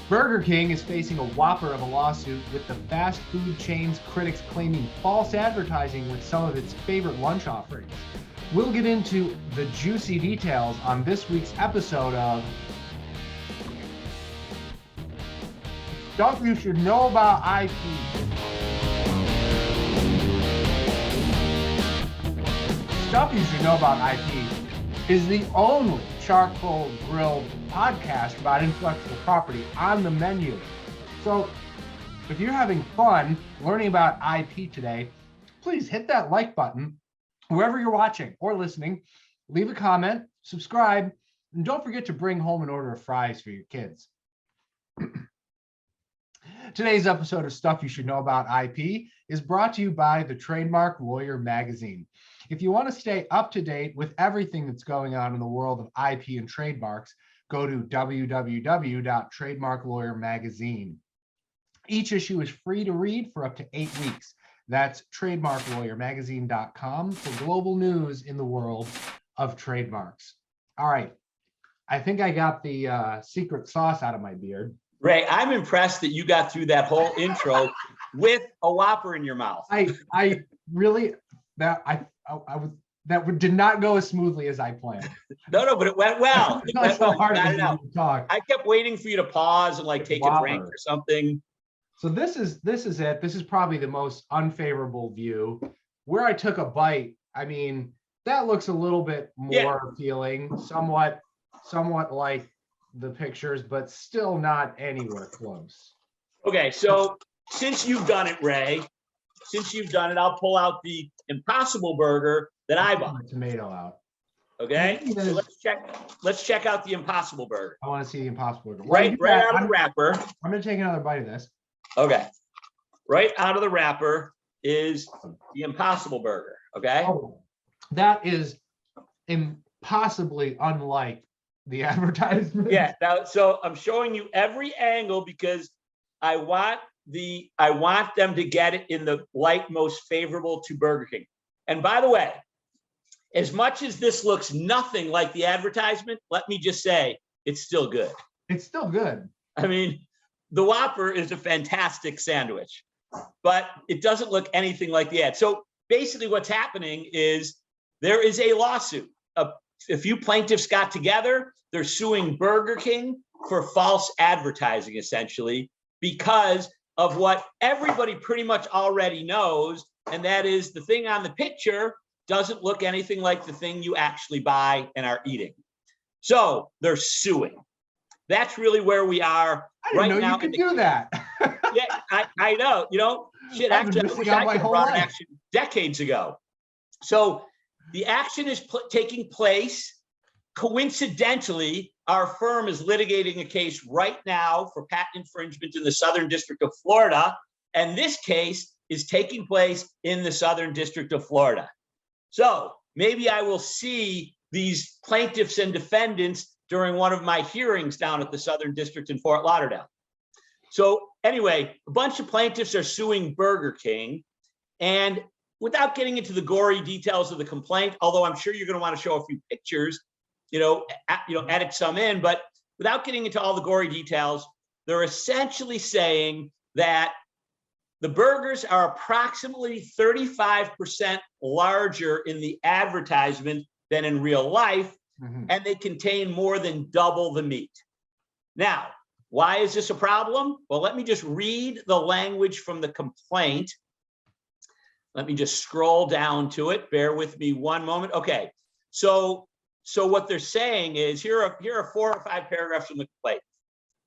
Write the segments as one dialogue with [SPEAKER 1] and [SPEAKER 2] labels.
[SPEAKER 1] Burger King is facing a whopper of a lawsuit with the fast food chain's critics claiming false advertising with some of its favorite lunch offerings. We'll get into the juicy details on this week's episode of Stuff You Should Know About IP. Stuff You Should Know About IP is the only charcoal grilled podcast about intellectual property on the menu. So if you're having fun learning about IP today, please hit that like button wherever you're watching or listening. Leave a comment, subscribe, and don't forget to bring home an order of fries for your kids. Today's episode of Stuff You Should Know About IP is brought to you by the Trademark Lawyer magazine. If you want to stay up to date with everything that's going on in the world of IP and trademarks, go to www.trademarklawyermagazine. Each issue is free to read for up to 8 weeks. That's trademarklawyermagazine.com for global news in the world of trademarks. All right. I think I got the secret sauce out of my beard.
[SPEAKER 2] Ray, I'm impressed that you got through that whole intro with a whopper in your mouth.
[SPEAKER 1] I really that did not go as smoothly as I planned.
[SPEAKER 2] No, but it went well. It went well.
[SPEAKER 1] Hard
[SPEAKER 2] You got it out. I kept waiting for you to pause and take a drink or something.
[SPEAKER 1] So this is it. This is probably the most unfavorable view. Where I took a bite, I mean, that looks a little bit more appealing, somewhat like the pictures, but still not anywhere close. Okay,
[SPEAKER 2] so since you've done it, Ray, I'll pull out the Impossible Burger that I bought.
[SPEAKER 1] Tomato out.
[SPEAKER 2] Okay, so let's check out the Impossible Burger.
[SPEAKER 1] I want to see the Impossible Burger.
[SPEAKER 2] Right out of the wrapper.
[SPEAKER 1] I'm gonna take another bite of this.
[SPEAKER 2] Okay, right out of the wrapper is the Impossible Burger. Okay.
[SPEAKER 1] Oh, that is impossibly unlike the advertisement.
[SPEAKER 2] Yeah. Now, so I'm showing you every angle because I want them to get it in the light most favorable to Burger King. And by the way, as much as this looks nothing like the advertisement, let me just say it's still good.
[SPEAKER 1] It's still good.
[SPEAKER 2] I mean, the Whopper is a fantastic sandwich, but it doesn't look anything like the ad. So basically what's happening is there is a lawsuit. A few plaintiffs got together. They're suing Burger King for false advertising, essentially, because of what everybody pretty much already knows, and that is the thing on the picture doesn't look anything like the thing you actually buy and are eating. So they're suing. That's really where we are right now.
[SPEAKER 1] You could do that.
[SPEAKER 2] Yeah, I know. Shit. Actually, I wish I could have brought an action decades ago. So the action is taking place. Coincidentally, our firm is litigating a case right now for patent infringement in the Southern District of Florida, and this case is taking place in the Southern District of Florida. So maybe I will see these plaintiffs and defendants during one of my hearings down at the Southern District in Fort Lauderdale. So anyway, a bunch of plaintiffs are suing Burger King, and without getting into the gory details of the complaint, although I'm sure you're going to want to show a few pictures, edit some in, but without getting into all the gory details, they're essentially saying that the burgers are approximately 35% larger in the advertisement than in real life, and they contain more than double the meat. Now, why is this a problem? Well, let me just read the language from the complaint. Let me just scroll down to it. Bear with me one moment. Okay, so what they're saying is, here are 4 or 5 paragraphs from the complaint.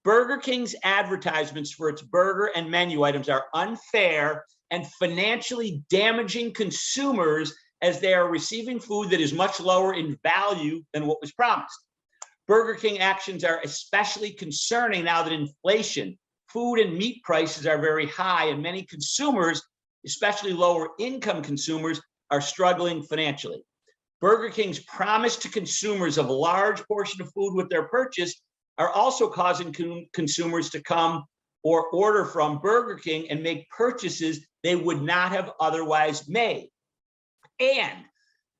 [SPEAKER 2] Burger King's advertisements for its burger and menu items are unfair and financially damaging consumers as they are receiving food that is much lower in value than what was promised. Burger King actions are especially concerning now that inflation, food and meat prices are very high, and many consumers, especially lower income consumers, are struggling financially. Burger King's promise to consumers of a large portion of food with their purchase are also causing consumers to come or order from Burger King and make purchases they would not have otherwise made. And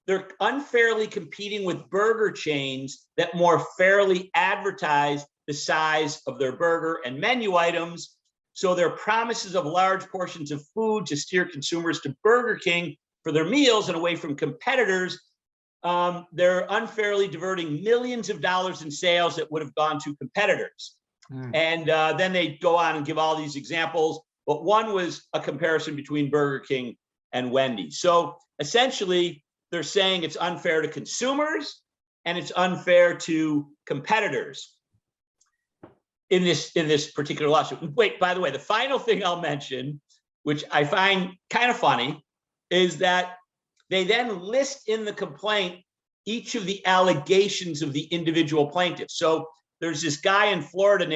[SPEAKER 2] they're unfairly competing with burger chains that more fairly advertise the size of their burger and menu items. So their promises of large portions of food to steer consumers to Burger King for their meals and away from competitors, they're unfairly diverting millions of dollars in sales that would have gone to competitors. And then they go on and give all these examples, but one was a comparison between Burger King and Wendy's. So essentially, they're saying it's unfair to consumers and it's unfair to competitors in this particular lawsuit. Wait, by the way, the final thing I'll mention, which I find kind of funny, is that they then list in the complaint each of the allegations of the individual plaintiffs. So there's this guy in Florida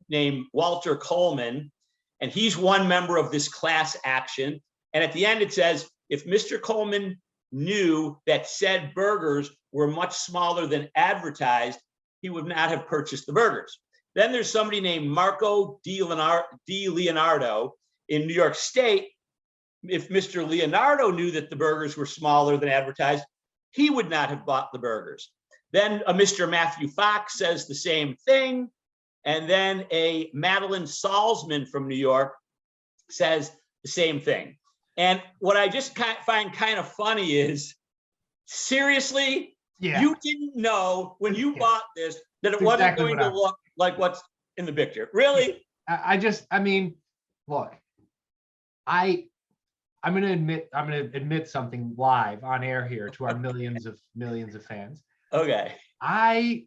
[SPEAKER 2] named Walter Coleman, and he's one member of this class action. And at the end, it says, if Mr. Coleman knew that said burgers were much smaller than advertised, he would not have purchased the burgers. Then there's somebody named Marco Di Leonardo in New York State. If Mr. Leonardo knew that the burgers were smaller than advertised, he would not have bought the burgers. Then a Mr. Matthew Fox says the same thing. And then a Madeline Salzman from New York says the same thing. And what I just find kind of funny is, seriously, you didn't know when you bought this that it wasn't going to look like what's in the picture. Really?
[SPEAKER 1] I mean, look, I'm going to admit something live on air here to our millions of fans.
[SPEAKER 2] Okay.
[SPEAKER 1] I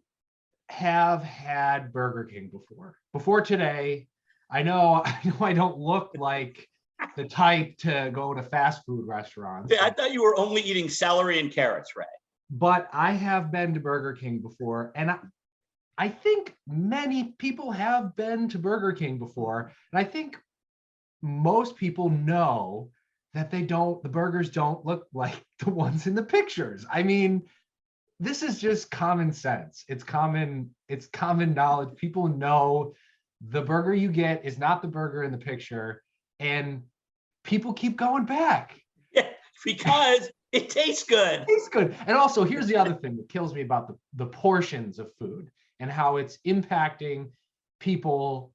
[SPEAKER 1] have had Burger King before today. I know I don't look like the type to go to fast food restaurants.
[SPEAKER 2] Yeah, I thought you were only eating celery and carrots, Ray.
[SPEAKER 1] But I have been to Burger King before, and I think many people have been to Burger King before, and I think most people know that the burgers don't look like the ones in the pictures. I mean, this is just common sense. It's common knowledge. People know the burger you get is not the burger in the picture, and people keep going back.
[SPEAKER 2] Yeah, because it tastes good.
[SPEAKER 1] It tastes good. And also, here's the other thing that kills me about the portions of food and how it's impacting people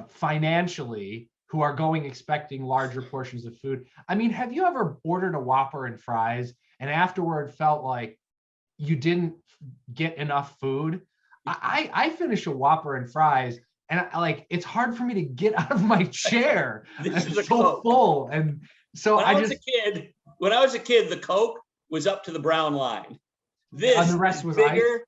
[SPEAKER 1] financially who are going expecting larger portions of food. I mean, have you ever ordered a Whopper and fries and afterward felt like you didn't get enough food? I finish a Whopper and fries and it's hard for me to get out of my chair.
[SPEAKER 2] This is
[SPEAKER 1] so full. And so when
[SPEAKER 2] I was a kid, the Coke was up to the brown line. This
[SPEAKER 1] the rest was
[SPEAKER 2] bigger.
[SPEAKER 1] ice?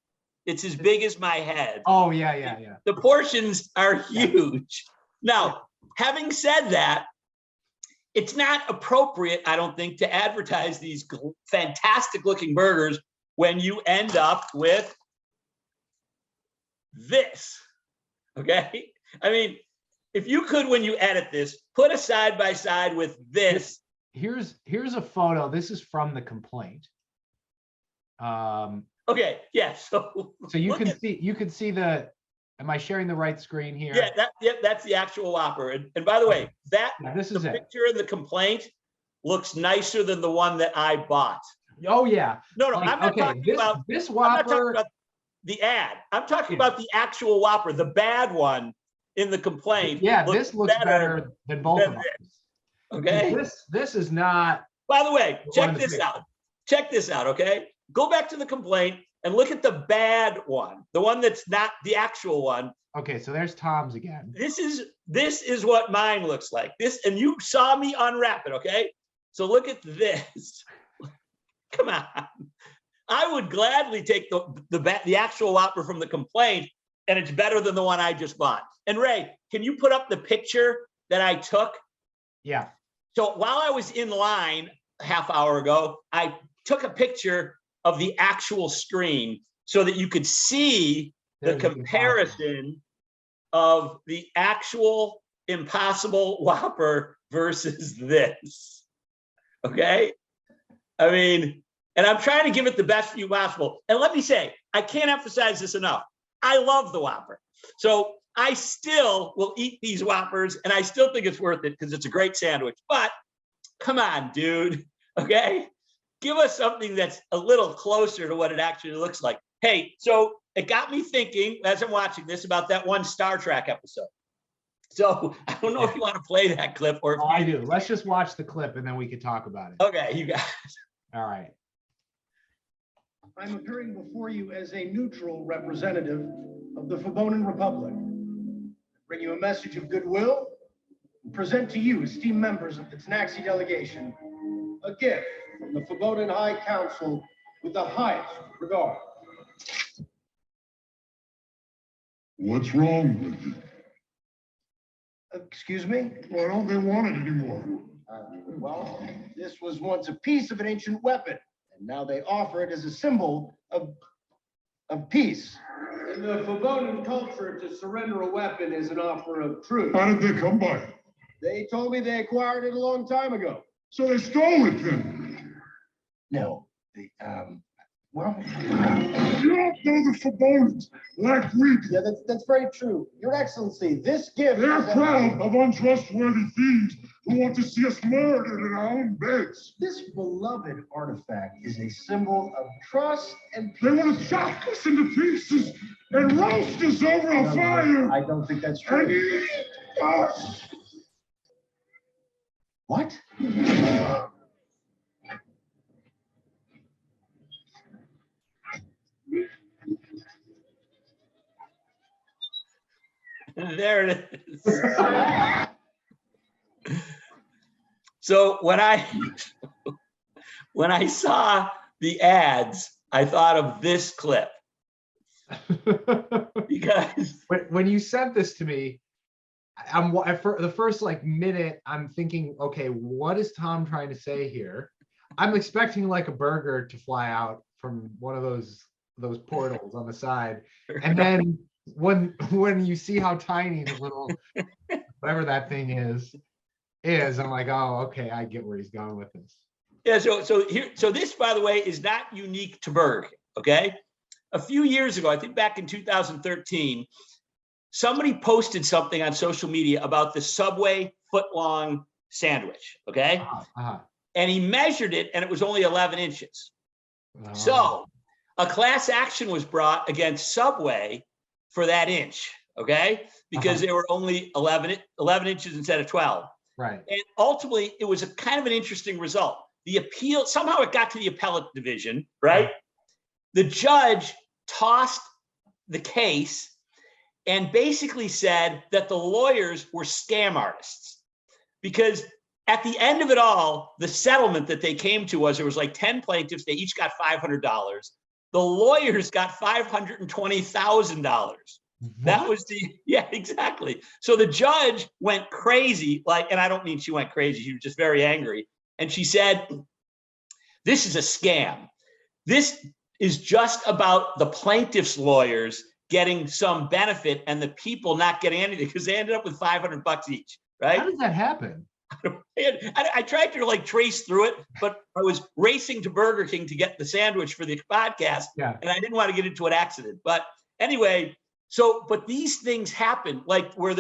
[SPEAKER 2] It's as big as my head.
[SPEAKER 1] Oh, yeah.
[SPEAKER 2] The portions are huge. Now, having said that, it's not appropriate, I don't think, to advertise these fantastic looking burgers when you end up with this. Okay? I mean, if you could, when you edit this, put a side by side with this.
[SPEAKER 1] Here's a photo. This is from the complaint.
[SPEAKER 2] Okay, yeah. So
[SPEAKER 1] you can see the. Am I sharing the right screen here?
[SPEAKER 2] Yeah, that's the actual Whopper. And by the way,
[SPEAKER 1] this is
[SPEAKER 2] the picture in the complaint looks nicer than the one that I bought.
[SPEAKER 1] Oh yeah.
[SPEAKER 2] No, I'm not talking about
[SPEAKER 1] this Whopper.
[SPEAKER 2] I'm not talking about the ad. I'm talking about the actual Whopper, the bad one in the complaint.
[SPEAKER 1] Yeah, this looks better than both of them.
[SPEAKER 2] Okay.
[SPEAKER 1] This is not.
[SPEAKER 2] By the way, check this out. Check this out, okay? Go back to the complaint and look at the bad one, the one that's not the actual one.
[SPEAKER 1] Okay, so there's Tom's again.
[SPEAKER 2] This is what mine looks like. And you saw me unwrap it, okay? So look at this. Come on. I would gladly take the actual Whopper from the complaint, and it's better than the one I just bought. And Ray, can you put up the picture that I took?
[SPEAKER 1] Yeah.
[SPEAKER 2] So while I was in line a half hour ago, I took a picture of the actual screen so that you could see the comparison of the actual Impossible Whopper versus this. Okay? I mean, and I'm trying to give it the best view possible. And let me say, I can't emphasize this enough. I love the Whopper. So I still will eat these Whoppers, and I still think it's worth it because it's a great sandwich. But come on, dude. Okay? Give us something that's a little closer to what it actually looks like. Hey, so it got me thinking as I'm watching this about that one Star Trek episode. So I don't know if you want to play that clip or if
[SPEAKER 1] I do. Let's just watch the clip and then we can talk about it.
[SPEAKER 2] Okay, you guys.
[SPEAKER 1] All right.
[SPEAKER 3] I'm appearing before you as a neutral representative of the Fabonan Republic. Bring you a message of goodwill and present to you, esteemed members of the Tanaxi delegation, a gift from the Fabonan High Council with the highest regard.
[SPEAKER 4] What's wrong with it?
[SPEAKER 3] Excuse me?
[SPEAKER 4] Why don't they want it anymore?
[SPEAKER 3] Well, this was once a piece of an ancient weapon, and now they offer it as a symbol of peace. In the Fabonan culture, to surrender a weapon is an offer of truth.
[SPEAKER 4] How did they come by it?
[SPEAKER 3] They told me they acquired it a long time ago.
[SPEAKER 4] So they stole it then?
[SPEAKER 3] No, well,
[SPEAKER 4] You don't know the Fabonans, like we do.
[SPEAKER 3] yeah, that's very true. Your Excellency, this gift.
[SPEAKER 4] They're proud of untrustworthy thieves who want to see us murdered in our own beds.
[SPEAKER 3] This beloved artifact is a symbol of trust and peace.
[SPEAKER 4] They want to chop us into pieces and roast us over a fire.
[SPEAKER 3] I don't think that's
[SPEAKER 4] And
[SPEAKER 3] true.
[SPEAKER 4] eat us.
[SPEAKER 3] What?
[SPEAKER 2] There it is. So when I saw the ads, I thought of this clip because
[SPEAKER 1] when you sent this to me, the first like minute, I'm thinking, okay, what is Tom trying to say here? I'm expecting like a burger to fly out from one of those portals on the side, and then when you see how tiny the little whatever that thing is, I'm like, oh, okay, I get where he's going with this.
[SPEAKER 2] Yeah, so this, by the way, is not unique to Burger King, okay? A few years ago, I think back in 2013, somebody posted something on social media about the Subway foot-long sandwich, okay? And he measured it, and it was only 11 inches. So a class action was brought against Subway for that inch, okay? Because they were only 11 inches instead of 12.
[SPEAKER 1] Right.
[SPEAKER 2] And ultimately, it was a kind of an interesting result. The appeal, somehow it got to the appellate division, right? The judge tossed the case and basically said that the lawyers were scam artists. Because at the end of it all, the settlement that they came to was there was like 10 plaintiffs, they each got $500. The lawyers got $520,000. That was yeah, exactly. So the judge went crazy, and I don't mean she went crazy, she was just very angry. And she said, this is a scam. This is just about the plaintiff's lawyers getting some benefit and the people not getting anything because they ended up with $500 each, right?
[SPEAKER 1] How does that happen?
[SPEAKER 2] I tried to like trace through it, but I was racing to Burger King to get the sandwich for the podcast, and I didn't want to get into an accident. But anyway, but these things happen, like where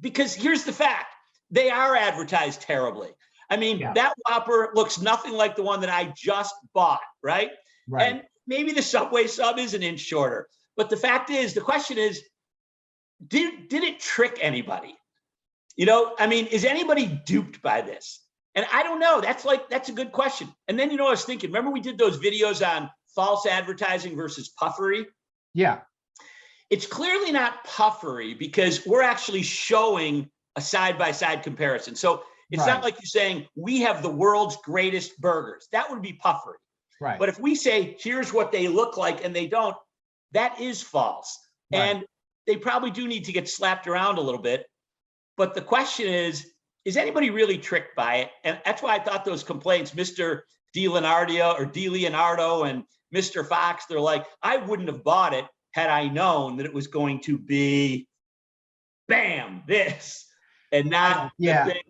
[SPEAKER 2] because here's the fact, they are advertised terribly. I mean, that Whopper looks nothing like the one that I just bought, right? And maybe the Subway sub is an inch shorter. But the fact is, the question is, did it trick anybody? You know, I mean, is anybody duped by this? And I don't know. That's a good question. And then, I was thinking, remember we did those videos on false advertising versus puffery?
[SPEAKER 1] Yeah.
[SPEAKER 2] It's clearly not puffery because we're actually showing a side-by-side comparison. So it's not like you're saying we have the world's greatest burgers. That would be puffery.
[SPEAKER 1] Right.
[SPEAKER 2] But if we say, here's what they look like and they don't, that is false. Right. And they probably do need to get slapped around a little bit. But the question is anybody really tricked by it? And that's why I thought those complaints, Mr. DeLeonardo and Mr. Fox, they're like, I wouldn't have bought it had I known that it was going to be, bam, this, and not the thing.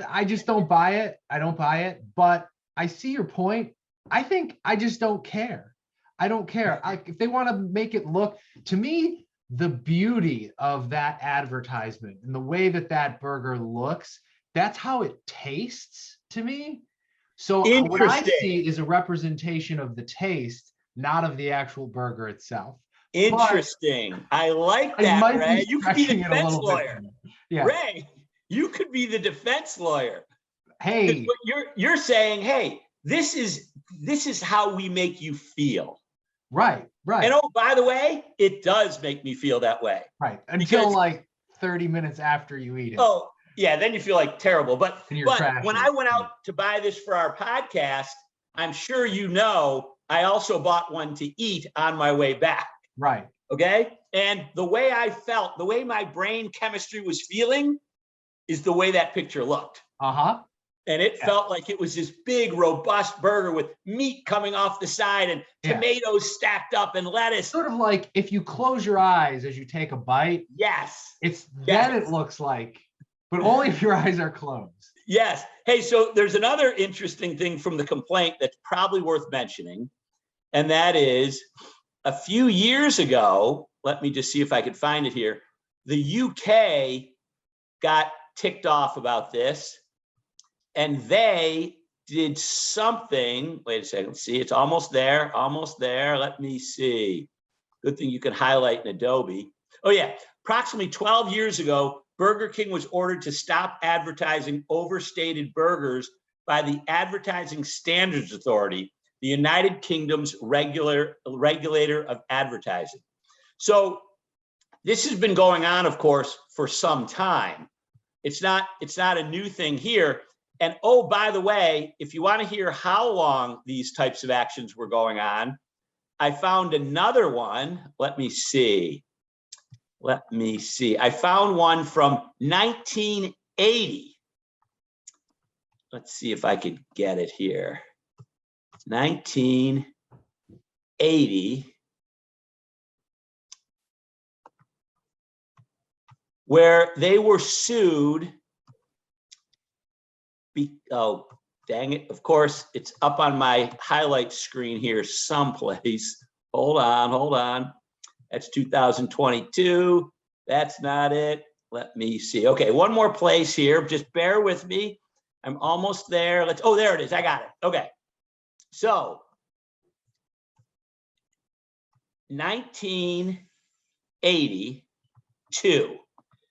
[SPEAKER 1] I just don't buy it. I don't buy it. But I see your point. I think I just don't care. I don't care. If they want to make it look, to me, the beauty of that advertisement and the way that burger looks, that's how it tastes to me. So what I see is a representation of the taste, not of the actual burger itself.
[SPEAKER 2] Interesting. I like
[SPEAKER 1] I
[SPEAKER 2] that,
[SPEAKER 1] might
[SPEAKER 2] Ray.
[SPEAKER 1] be
[SPEAKER 2] You could be the
[SPEAKER 1] stretching it a
[SPEAKER 2] defense
[SPEAKER 1] little
[SPEAKER 2] lawyer.
[SPEAKER 1] bit. Yeah.
[SPEAKER 2] Ray, you could be the defense lawyer.
[SPEAKER 1] Hey,
[SPEAKER 2] What you're saying, hey, this is how we make you feel.
[SPEAKER 1] right.
[SPEAKER 2] And oh, by the way, it does make me feel that way.
[SPEAKER 1] Right. Until like 30 minutes after you eat it.
[SPEAKER 2] Oh, yeah, then you feel like terrible. But when I went out to buy this for our podcast, I'm sure you know, I also bought one to eat on my way back.
[SPEAKER 1] Right.
[SPEAKER 2] Okay. And the way I felt, the way my brain chemistry was feeling is the way that picture looked.
[SPEAKER 1] Uh-huh.
[SPEAKER 2] And it felt like it was this big, robust burger with meat coming off the side and tomatoes stacked up and lettuce.
[SPEAKER 1] Sort of like if you close your eyes as you take a bite.
[SPEAKER 2] Yes.
[SPEAKER 1] Then it looks like, but only if your eyes are closed.
[SPEAKER 2] Yes. Hey, so there's another interesting thing from the complaint that's probably worth mentioning. And that is a few years ago, let me just see if I could find it here. The UK got ticked off about this. And they did something. Wait a second. See, it's almost there. Almost there. Let me see. Good thing you can highlight in Adobe. Oh, yeah. Approximately 12 years ago, Burger King was ordered to stop advertising overstated burgers by the Advertising Standards Authority, the United Kingdom's regulator of advertising. So this has been going on, of course, for some time. It's not a new thing here. And oh, by the way, if you want to hear how long these types of actions were going on, I found another one. Let me see. I found one from 1980. Let's see if I could get it here. 1980. Where they were sued. Oh, dang it. Of course, it's up on my highlight screen here someplace. Hold on. That's 2022. That's not it. Let me see. Okay, one more place here. Just bear with me. I'm almost there. Oh, there it is. I got it. Okay. So, 1982,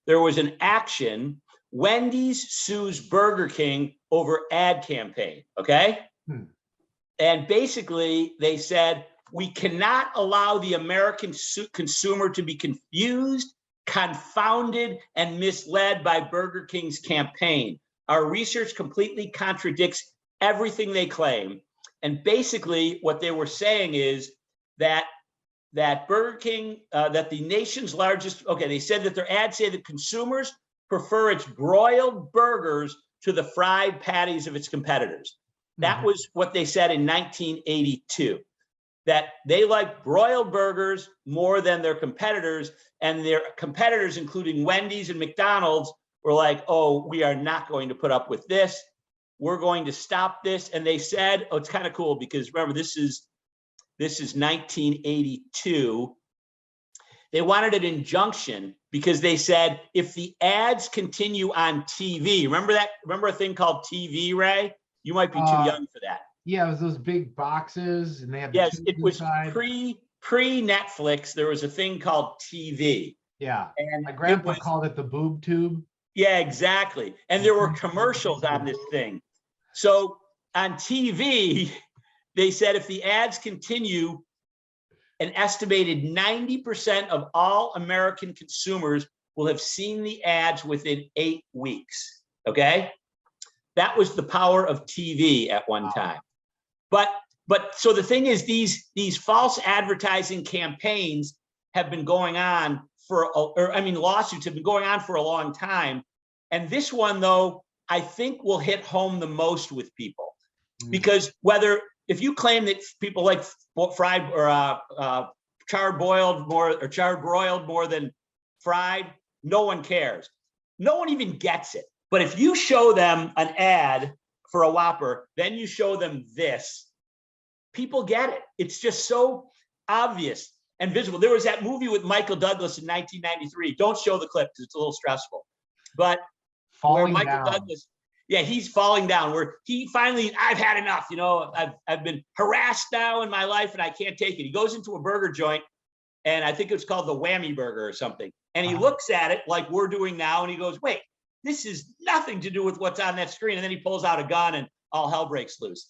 [SPEAKER 2] there was an action. Wendy's sues Burger King over ad campaign, okay? And basically they said, we cannot allow the American consumer to be confused, confounded, and misled by Burger King's campaign. Our research completely contradicts everything they claim. And basically what they were saying is that Burger King, that the nation's largest, okay, they said that their ads say that consumers prefer its broiled burgers to the fried patties of its competitors. That was what they said in 1982, that they like broiled burgers more than their competitors, and their competitors, including Wendy's and McDonald's, were like, oh, we are not going to put up with this. We're going to stop this. And they said, oh, it's kind of cool because remember, this is 1982. They wanted an injunction because they said if the ads continue on TV, remember a thing called TV, Ray? You might be too young for that.
[SPEAKER 1] Yeah, it was those big boxes and they had
[SPEAKER 2] yes, it was pre-Netflix. There was a thing called TV.
[SPEAKER 1] Yeah. And my grandpa called it the boob tube.
[SPEAKER 2] Yeah, exactly. And there were commercials on this thing. So on TV, they said if the ads continue, an estimated 90% of all American consumers will have seen the ads within 8 weeks. Okay. That was the power of TV at one time. But so the thing is, these false advertising campaigns have been going on lawsuits have been going on for a long time. And this one, though, I think will hit home the most with people because if you claim that people like fried or charred broiled more than fried, no one cares. No one even gets it. But if you show them an ad for a Whopper, then you show them this, people get it. It's just so obvious and visible. There was that movie with Michael Douglas in 1993. Don't show the clip because it's a little stressful. But where Michael Douglas, yeah, he's falling down. Where he finally, I've had enough. You know, I've been harassed now in my life, and I can't take it. He goes into a burger joint, and I think it's called the Whammy Burger or something. And he looks at it like we're doing now, and he goes, "Wait, this is nothing to do with what's on that screen." And then he pulls out a gun, and all hell breaks loose.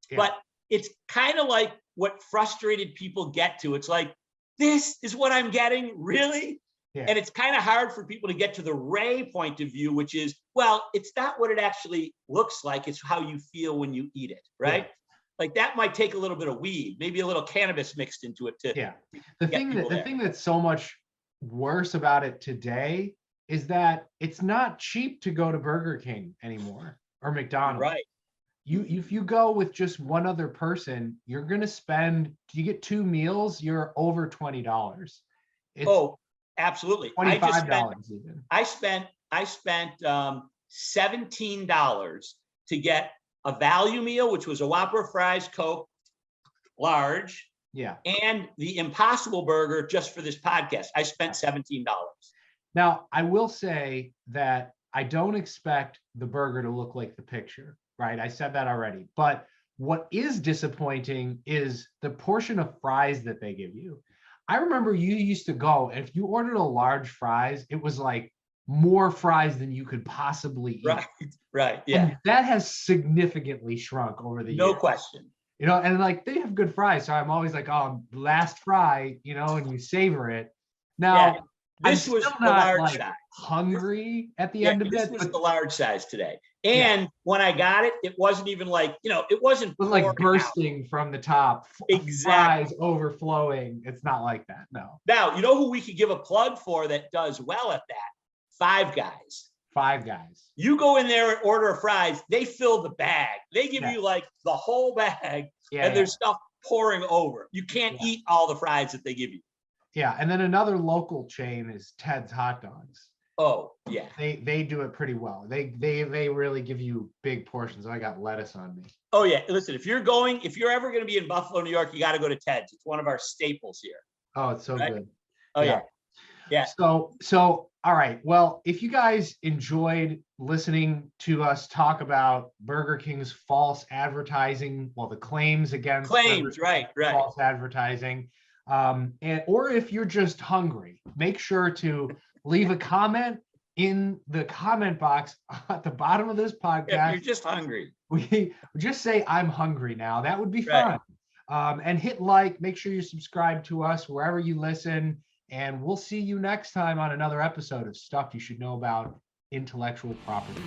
[SPEAKER 2] Yeah. But it's kind of like what frustrated people get to. It's like, this is what I'm getting, really? Yeah. And it's kind of hard for people to get to the Ray point of view, which is, well, it's not what it actually looks like. It's how you feel when you eat it, right? Yeah. Like that might take a little bit of weed, maybe a little cannabis mixed into it.
[SPEAKER 1] The thing that's so much worse about it today is that it's not cheap to go to Burger King anymore or McDonald's.
[SPEAKER 2] Right.
[SPEAKER 1] If you go with just one other person, you're gonna spend. You get 2 meals, you're over $20.
[SPEAKER 2] Absolutely.
[SPEAKER 1] $25 even.
[SPEAKER 2] I spent $17 to get a value meal, which was a Whopper, fries, Coke, large.
[SPEAKER 1] Yeah.
[SPEAKER 2] And the Impossible Burger just for this podcast. I spent $17.
[SPEAKER 1] Now, I will say that I don't expect the burger to look like the picture, right? I said that already. But what is disappointing is the portion of fries that they give you. I remember you used to go, and if you ordered a large fries, it was like more fries than you could possibly eat.
[SPEAKER 2] Right, yeah.
[SPEAKER 1] And that has significantly shrunk over the years.
[SPEAKER 2] No question.
[SPEAKER 1] You know, and like they have good fries, so I'm always like, oh, last fry, you know, and you savor it. Now,
[SPEAKER 2] this was
[SPEAKER 1] the large size. Hungry at the end of it.
[SPEAKER 2] This was the large size today. And when I got it, it wasn't even like, it wasn't
[SPEAKER 1] like bursting from the top.
[SPEAKER 2] Exactly.
[SPEAKER 1] Fries overflowing. It's not like that. No.
[SPEAKER 2] Now, you know who we could give a plug for that does well at that? Five Guys.
[SPEAKER 1] Five Guys.
[SPEAKER 2] You go in there and order fries, they fill the bag. They give you like the whole bag, and there's stuff pouring over. You can't eat all the fries that they give you.
[SPEAKER 1] Yeah, and then another local chain is Ted's Hot Dogs.
[SPEAKER 2] Oh, yeah.
[SPEAKER 1] They do it pretty well. They really give you big portions. I got lettuce on me.
[SPEAKER 2] Oh, yeah. Listen, if you're ever going to be in Buffalo, New York, you got to go to Ted's. It's one of our staples here.
[SPEAKER 1] Oh, it's so good.
[SPEAKER 2] Oh, yeah. Yeah.
[SPEAKER 1] So, all right. Well, if you guys enjoyed listening to us talk about Burger King's false advertising, well, the claims against
[SPEAKER 2] right.
[SPEAKER 1] false advertising, or if you're just hungry, make sure to leave a comment in the comment box at the bottom of this podcast.
[SPEAKER 2] If you're just hungry.
[SPEAKER 1] We just say, I'm hungry now. That would be fun. And hit like, make sure you subscribe to us wherever you listen. And we'll see you next time on another episode of Stuff You Should Know About Intellectual Property.